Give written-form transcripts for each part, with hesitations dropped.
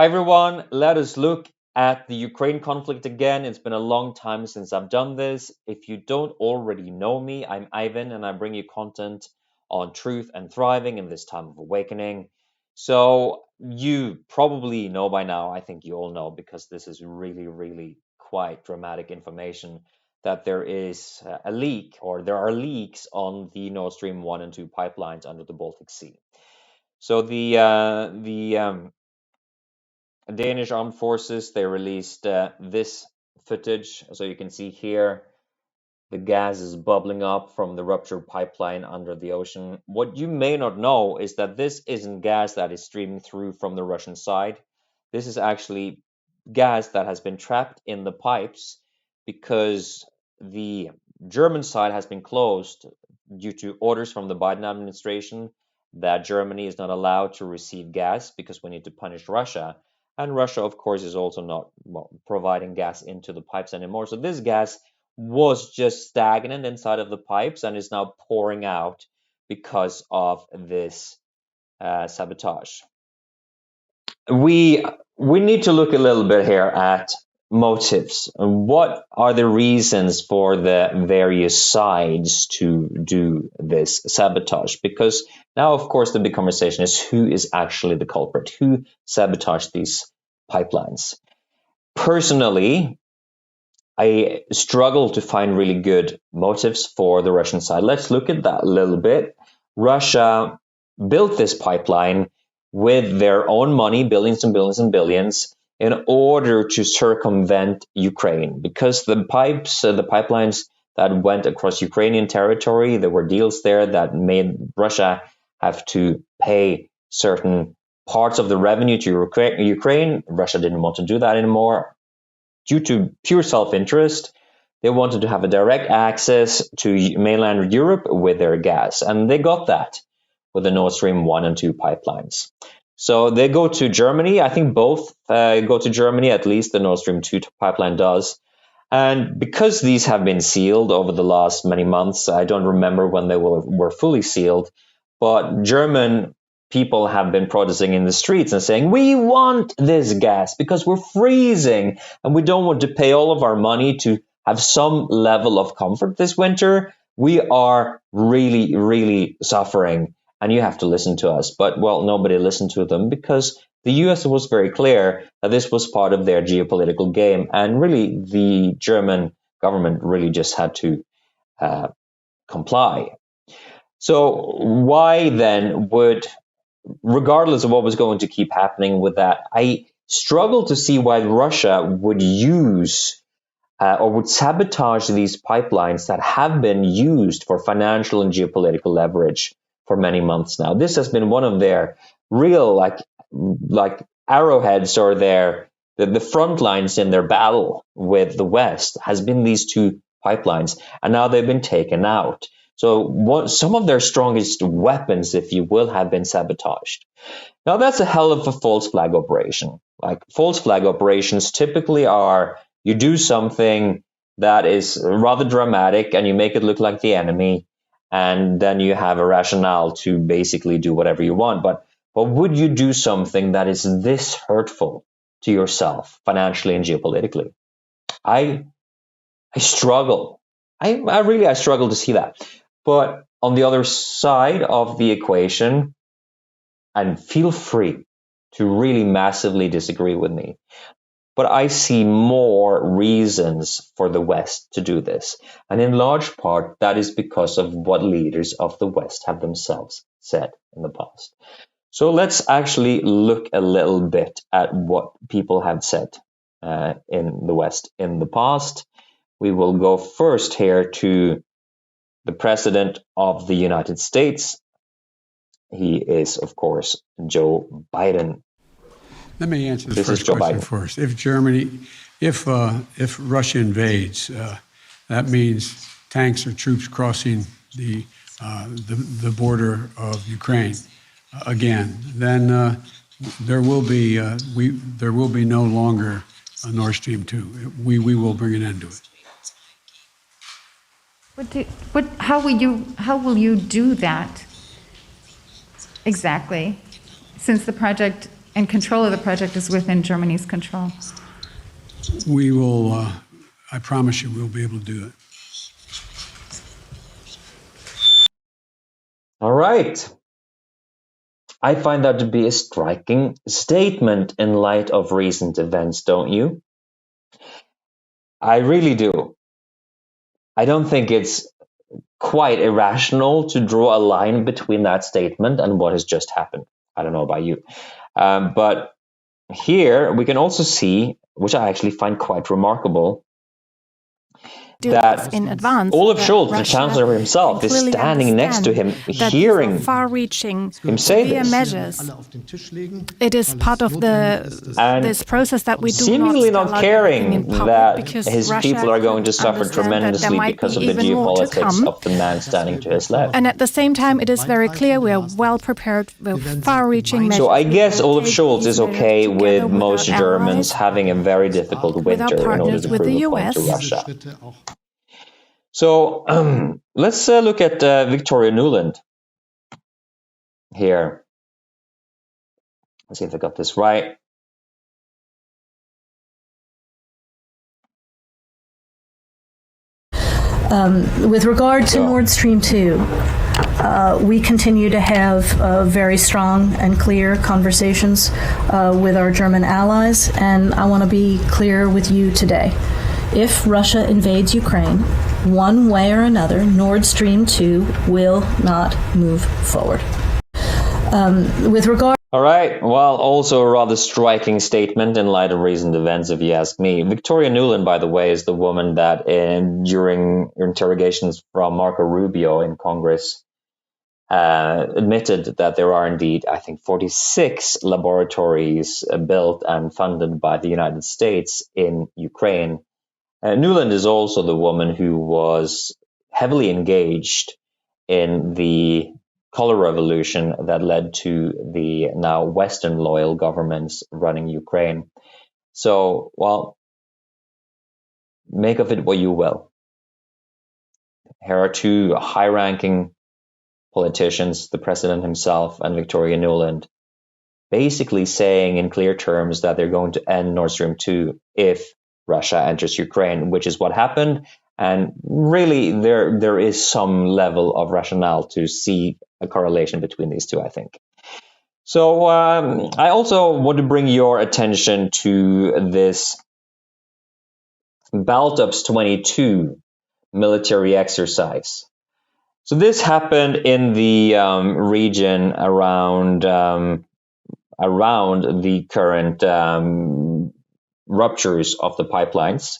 Hi everyone, let us look at the Ukraine conflict again. It's been a long time since I've done this. If you don't already know me, I'm Ivan and I bring you content on truth and thriving in this time of awakening. So you probably know by now, I think you all know because this is really quite dramatic information that there is a leak or there are leaks on the Nord Stream 1 and 2 pipelines under the Baltic Sea. So the Danish armed forces, they released this footage. So you can see here the gas is bubbling up from the ruptured pipeline under the ocean. What you may not know is that this isn't gas that is streaming through from the Russian side. This is actually gas that has been trapped in the pipes because the German side has been closed due to orders from the Biden administration that Germany is not allowed to receive gas because we need to punish Russia. And Russia, of course, is also not providing gas into the pipes anymore. So this gas was just stagnant inside of the pipes and is now pouring out because of this sabotage. We need to look a little bit here at motives. What are the reasons for the various sides to do this sabotage? Because now, of course, the big conversation is who is actually the culprit, who sabotaged these pipelines. Personally, I struggle to find really good motives for the Russian side. Let's look at that a little bit. Russia built this pipeline with their own money, billions and billions and billions, in order to circumvent Ukraine. Because the pipelines that went across Ukrainian territory, there were deals there that made Russia have to pay certain parts of the revenue to Ukraine. Russia didn't want to do that anymore. Due to pure self-interest, they wanted to have a direct access to mainland Europe with their gas, and they got that with the Nord Stream 1 and 2 pipelines. So they go to Germany. I think both go to Germany, at least the Nord Stream 2 pipeline does. And because these have been sealed over the last many months, I don't remember when they were fully sealed, but German people have been protesting in the streets and saying, we want this gas because we're freezing and we don't want to pay all of our money to have some level of comfort this winter. We are really suffering and you have to listen to us. But, well, nobody listened to them because the US was very clear that this was part of their geopolitical game. And really, the German government really just had to comply. So why then would, regardless of what was going to keep happening with that, I struggle to see why Russia would use or would sabotage these pipelines that have been used for financial and geopolitical leverage for many months now. This has been one of their real like arrowheads or the front lines in their battle with the West has been these two pipelines, and now they've been taken out. So some of their strongest weapons, if you will, have been sabotaged. Now that's a hell of a false flag operation. Like false flag operations typically are you do something that is rather dramatic and you make it look like the enemy, and then you have a rationale to basically do whatever you want. But would you do something that is this hurtful to yourself financially and geopolitically? I struggle. I struggle to see that. But on the other side of the equation, and feel free to really massively disagree with me, but I see more reasons for the West to do this. And in large part, that is because of what leaders of the West have themselves said in the past. So let's actually look a little bit at what people have said in the West in the past. We will go first here to the President of the United States. He is, of course, Joe Biden. Let me answer the first question first. If Russia invades, that means tanks or troops crossing the border of Ukraine again. Then there will be no longer a Nord Stream 2. We will bring an end to it. How will you do that exactly? Since the project and control of the project is within Germany's control. We will, I promise you, we'll be able to do it. All right. I find that to be a striking statement in light of recent events, don't you? I really do. I don't think it's quite irrational to draw a line between that statement and what has just happened. I don't know about you. But here we can also see, which I actually find quite remarkable, that in advance, Olaf that Scholz, the Russia chancellor himself, is clearly standing next to him, that hearing far-reaching him say severe this. measures. It is part of this process that we do seemingly not spell out caring everything in public that because his Russia people are going to suffer understand that there tremendously might because be of the even more to geopolitics come. of the man standing to his left. And at the same time, it is very clear we are well prepared with far-reaching measures. So I We guess will Olaf take Scholz these is measures okay together with our most Germans allies, having a very difficult with our winter in order partners, to with prove the a point to US. Russia. So let's look at Victoria Nuland here. Let's see if I got this right. With regard to Nord Stream 2, we continue to have very strong and clear conversations with our German allies, and I want to be clear with you today. If Russia invades Ukraine, one way or another, Nord Stream 2 will not move forward. With regard All right. Well, also a rather striking statement in light of recent events, if you ask me. Victoria Nuland, by the way, is the woman that during interrogations from Marco Rubio in Congress admitted that there are indeed, I think, 46 laboratories built and funded by the United States in Ukraine. Nuland is also the woman who was heavily engaged in the color revolution that led to the now Western loyal governments running Ukraine. So, well, make of it what you will. Here are two high-ranking politicians, the president himself and Victoria Nuland, basically saying in clear terms that they're going to end Nord Stream 2 if Russia enters Ukraine, which is what happened. And really, there is some level of rationale to see a correlation between these two, I think. So I also want to bring your attention to this Baltops 22 military exercise. So this happened in the region around the current ruptures of the pipelines.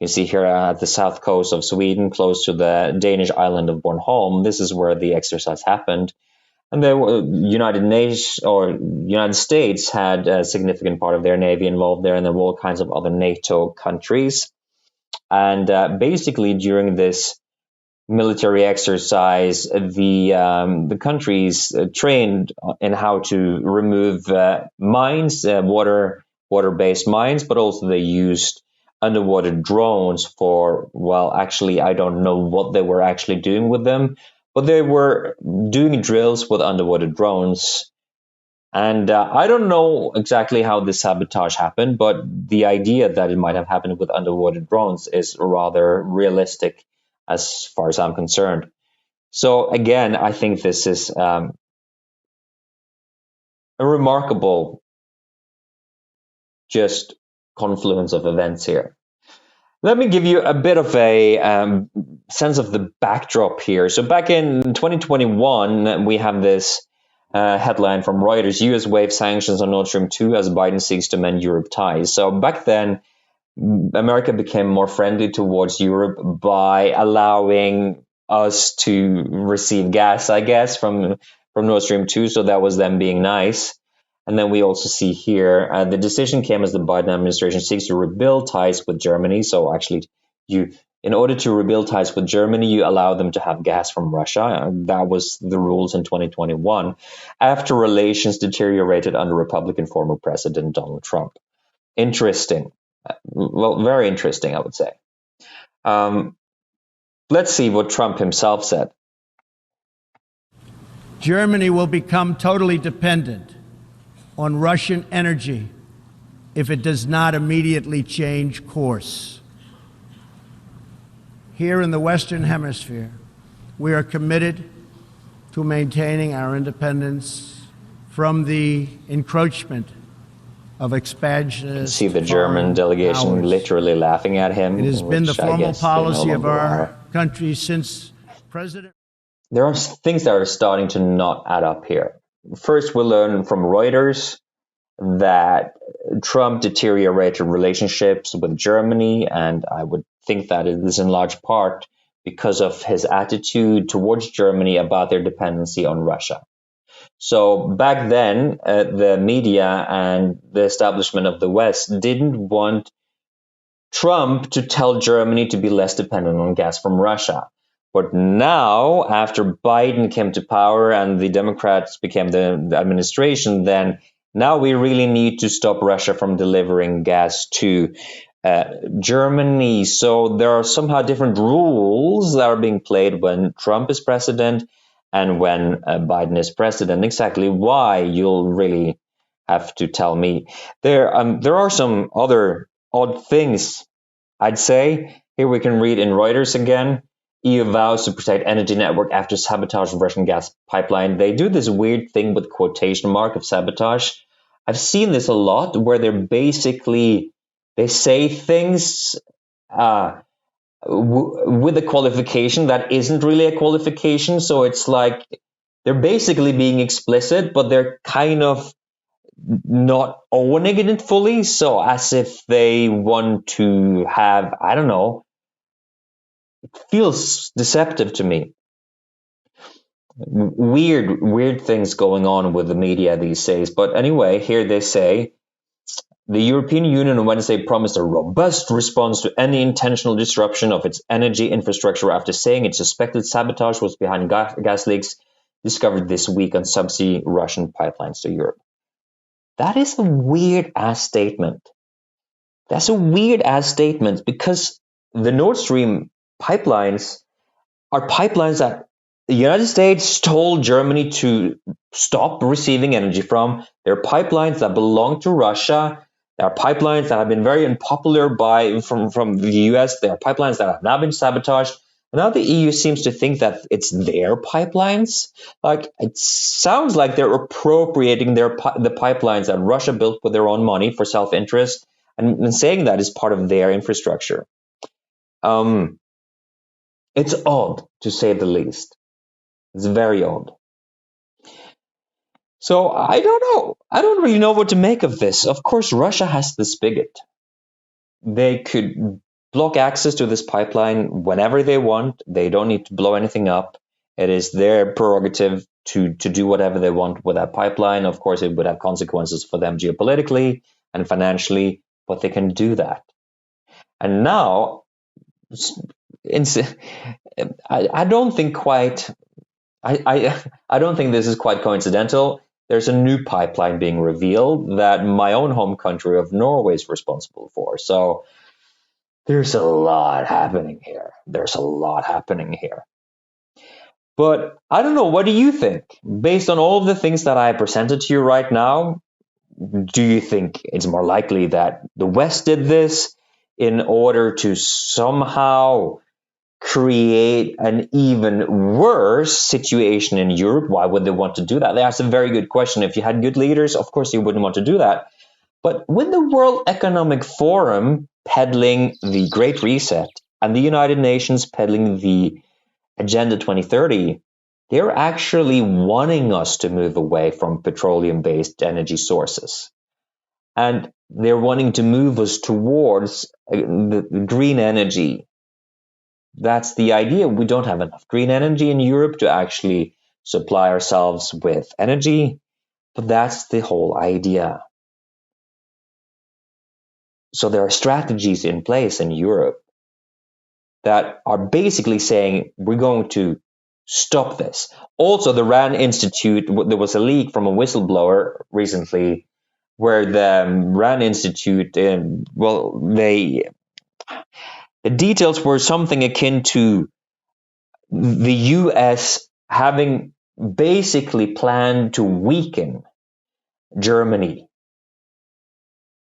You see here at the south coast of Sweden, close to the Danish island of Bornholm. This is where the exercise happened. And the United States had a significant part of their navy involved there, and there were all kinds of other NATO countries. And basically, during this military exercise, the countries trained in how to remove mines, water-based mines, but also they used underwater drones for, well, actually, I don't know what they were actually doing with them, but they were doing drills with underwater drones. And I don't know exactly how this sabotage happened, but the idea that it might have happened with underwater drones is rather realistic as far as I'm concerned. So again, I think this is a remarkable just confluence of events here. Let me give you a bit of a sense of the backdrop here. So back in 2021, we have this headline from Reuters: U.S. waives sanctions on Nord Stream 2 as Biden seeks to mend Europe ties. So back then, America became more friendly towards Europe by allowing us to receive gas, I guess, from Nord Stream 2. So that was them being nice. And then we also see here, the decision came as the Biden administration seeks to rebuild ties with Germany. So actually, in order to rebuild ties with Germany, you allow them to have gas from Russia. That was the rules in 2021, after relations deteriorated under Republican former President Donald Trump. Interesting. Well, very interesting, I would say. Let's see what Trump himself said. Germany will become totally dependent on Russian energy if it does not immediately change course. Here in the Western Hemisphere, we are committed to maintaining our independence from the encroachment of expansionist. See the German delegation powers. literally laughing at him. It has been the formal policy of our are. country since President. There are things that are starting to not add up here. First, we learn from Reuters that Trump deteriorated relationships with Germany, and I would think that it is in large part because of his attitude towards Germany about their dependency on Russia. So back then, the media and the establishment of the West didn't want Trump to tell Germany to be less dependent on gas from Russia. But now, after Biden came to power and the Democrats became the administration, then now we really need to stop Russia from delivering gas to Germany. So there are somehow different rules that are being played when Trump is president and when Biden is president. Exactly why, you'll really have to tell me. There are some other odd things, I'd say. Here we can read in Reuters again. EU vows to protect energy network after sabotage of Russian gas pipeline. They do this weird thing with quotation mark of sabotage. I've seen this a lot where they say things with a qualification that isn't really a qualification. So it's like they're basically being explicit, but they're kind of not owning it fully. So as if they want to have, I don't know, it feels deceptive to me. Weird things going on with the media these days. But anyway, here they say, the European Union on Wednesday promised a robust response to any intentional disruption of its energy infrastructure after saying it suspected sabotage was behind gas leaks discovered this week on subsea Russian pipelines to Europe. That is a weird-ass statement. That's a weird-ass statement because the Nordstream pipelines are pipelines that the United States told Germany to stop receiving energy from. They're pipelines that belong to Russia. They are pipelines that have been very unpopular from the US. They are pipelines that have now been sabotaged. And now the EU seems to think that it's their pipelines. Like, it sounds like they're appropriating the pipelines that Russia built with their own money for self-interest and saying that is part of their infrastructure. It's odd, to say the least. It's very odd. So I don't know. I don't really know what to make of this. Of course, Russia has the spigot. They could block access to this pipeline whenever they want. They don't need to blow anything up. It is their prerogative to do whatever they want with that pipeline. Of course, it would have consequences for them geopolitically and financially, but they can do that. And now, I don't think quite. I don't think this is quite coincidental. There's a new pipeline being revealed that my own home country of Norway is responsible for. So there's a lot happening here. But I don't know. What do you think? Based on all of the things that I presented to you right now, do you think it's more likely that the West did this in order to somehow create an even worse situation in Europe? Why would they want to do that? That's a very good question. If you had good leaders, of course you wouldn't want to do that. But with the World Economic Forum peddling the Great Reset and the United Nations peddling the Agenda 2030, they're actually wanting us to move away from petroleum-based energy sources. And they're wanting to move us towards the green energy. That's the idea. We don't have enough green energy in Europe to actually supply ourselves with energy, but that's the whole idea. So there are strategies in place in Europe that are basically saying we're going to stop this. Also, the RAND Institute, there was a leak from a whistleblower recently where the RAND Institute, the details were something akin to the US having basically planned to weaken Germany.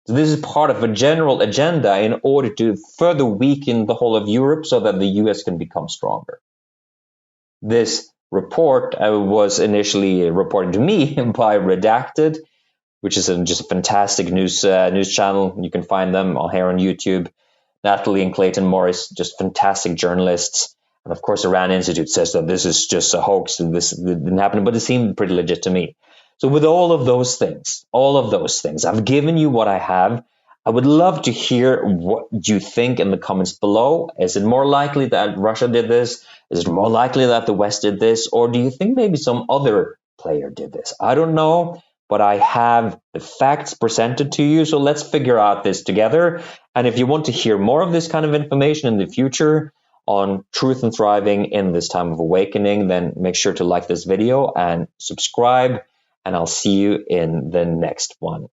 So this is part of a general agenda in order to further weaken the whole of Europe so that the US can become stronger. This report was initially reported to me by Redacted, which is just a fantastic news channel. You can find them here on YouTube. Natalie and Clayton Morris, just fantastic journalists. And of course, Iran Institute says that this is just a hoax and this didn't happen, but it seemed pretty legit to me. So with all of those things, I've given you what I have. I would love to hear what you think in the comments below. Is it more likely that Russia did this? Is it more likely that the West did this? Or do you think maybe some other player did this? I don't know, but I have the facts presented to you. So let's figure out this together. And if you want to hear more of this kind of information in the future on truth and thriving in this time of awakening, then make sure to like this video and subscribe. And I'll see you in the next one.